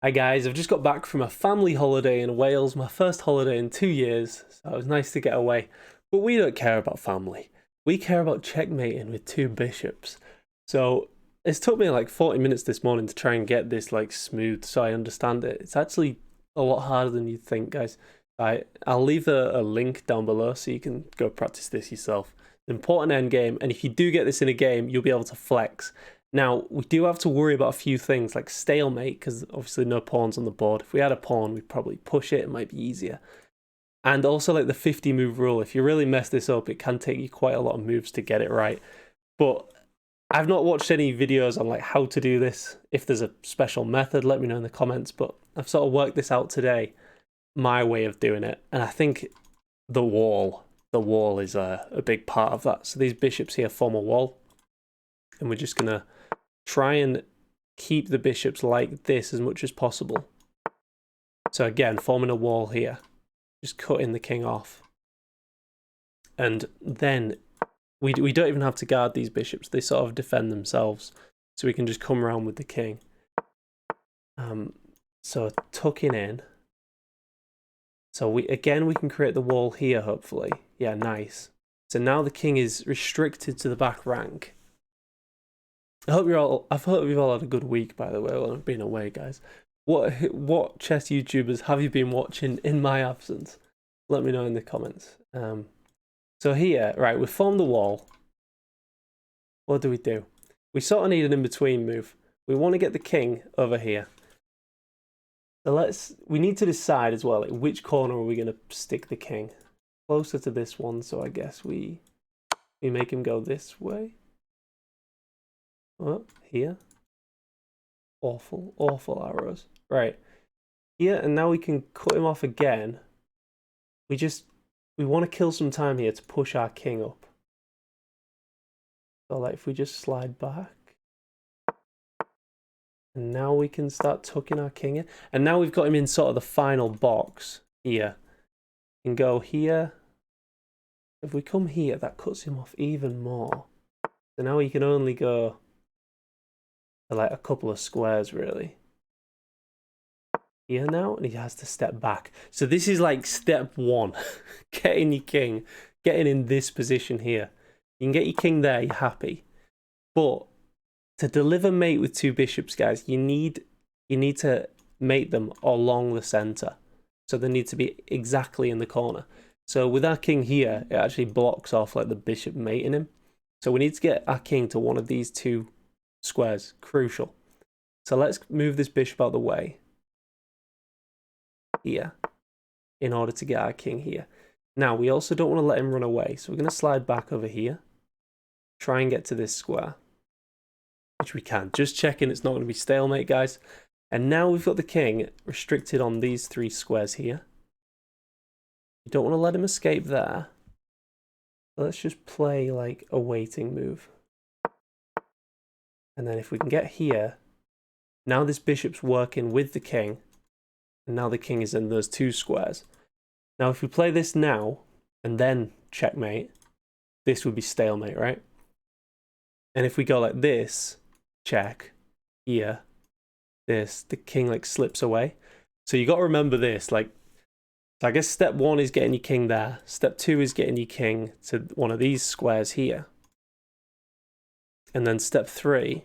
Hi guys, I've just got back from a family holiday in Wales, my first holiday in 2 years, so it was nice to get away. But we don't care about family. We care about checkmating with two bishops. So it's took me like 40 minutes this morning to try and get this like smooth so I understand it. It's actually a lot harder than you'd think, guys. I'll leave a link down below so you can go practice this yourself. Important end game, and if you do get this in a game, you'll be able to flex. Now, we do have to worry about a few things like stalemate, because obviously no pawns on the board. If we had a pawn, we'd probably push it, it might be easier. And also like the 50 move rule, if you really mess this up, it can take you quite a lot of moves to get it right. But I've not watched any videos on like how to do this. If there's a special method, let me know in the comments, but I've sort of worked this out today, my way of doing it. And I think the wall is a big part of that. So these bishops here form a wall, and we're just gonna try and keep the bishops like this as much as possible. So again, forming a wall here, just cutting the king off. And then we don't even have to guard these bishops. They sort of defend themselves. So we can just come around with the king. So tucking in. So we can create the wall here, hopefully. Yeah, nice. So now the king is restricted to the back rank. I hope you've all had a good week, by the way, while I've been away, guys. What chess YouTubers have you been watching in my absence? Let me know in the comments. So here, right, we've formed the wall. What do? We sort of need an in-between move. We want to get the king over here. So we need to decide as well, like, which corner are we going to stick the king? Closer to this one, so I guess we make him go this way. Oh, here. Awful arrows. Right. Here, and now we can cut him off again. We want to kill some time here to push our king up. So like if we just slide back. And now we can start tucking our king in. And now we've got him in sort of the final box here. We can go here. If we come here, that cuts him off even more. So now he can only go like a couple of squares really. Here now, and he has to step back. So this is like step one. Getting your king, getting in this position here. You can get your king there, you're happy. But to deliver mate with two bishops, guys, you need to mate them along the center. So they need to be exactly in the corner. So with our king here, it actually blocks off like the bishop mating him. So we need to get our king to one of these two squares. Crucial. So let's move this bishop out of the way here in order to get our king here. Now we also don't want to let him run away, so we're going to slide back over here, try and get to this square, which we can. Just checking it's not going to be stalemate, guys. And now we've got the king restricted on these three squares here. You don't want to let him escape there. So let's just play like a waiting move. And then if we can get here, now this bishop's working with the king, and now the king is in those two squares. Now if we play this now, and then checkmate, this would be stalemate, right? And if we go like this, check, here, this, the king like slips away. So you got to remember this, like, so I guess step one is getting your king there. Step two is getting your king to one of these squares here. And then step three,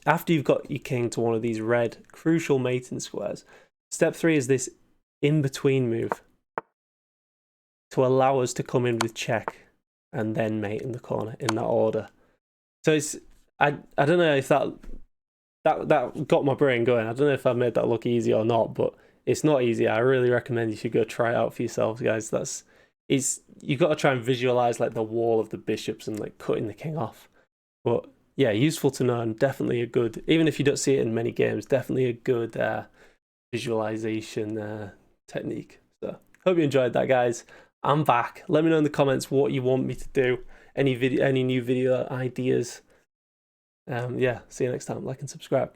after you've got your king to one of these red crucial mating squares, step three is this in-between move to allow us to come in with check and then mate in the corner in that order. So it's I don't know if that got my brain going. I don't know if I made that look easy or not, but it's not easy. I really recommend you should go try it out for yourselves, guys. You've got to try and visualize like the wall of the bishops and like cutting the king off. But yeah, useful to know, and definitely a good, even if you don't see it in many games, definitely a good visualization technique. So hope you enjoyed that, guys. I'm back. Let me know in the comments what you want me to do. Any new video ideas. Yeah, see you next time. Like and subscribe.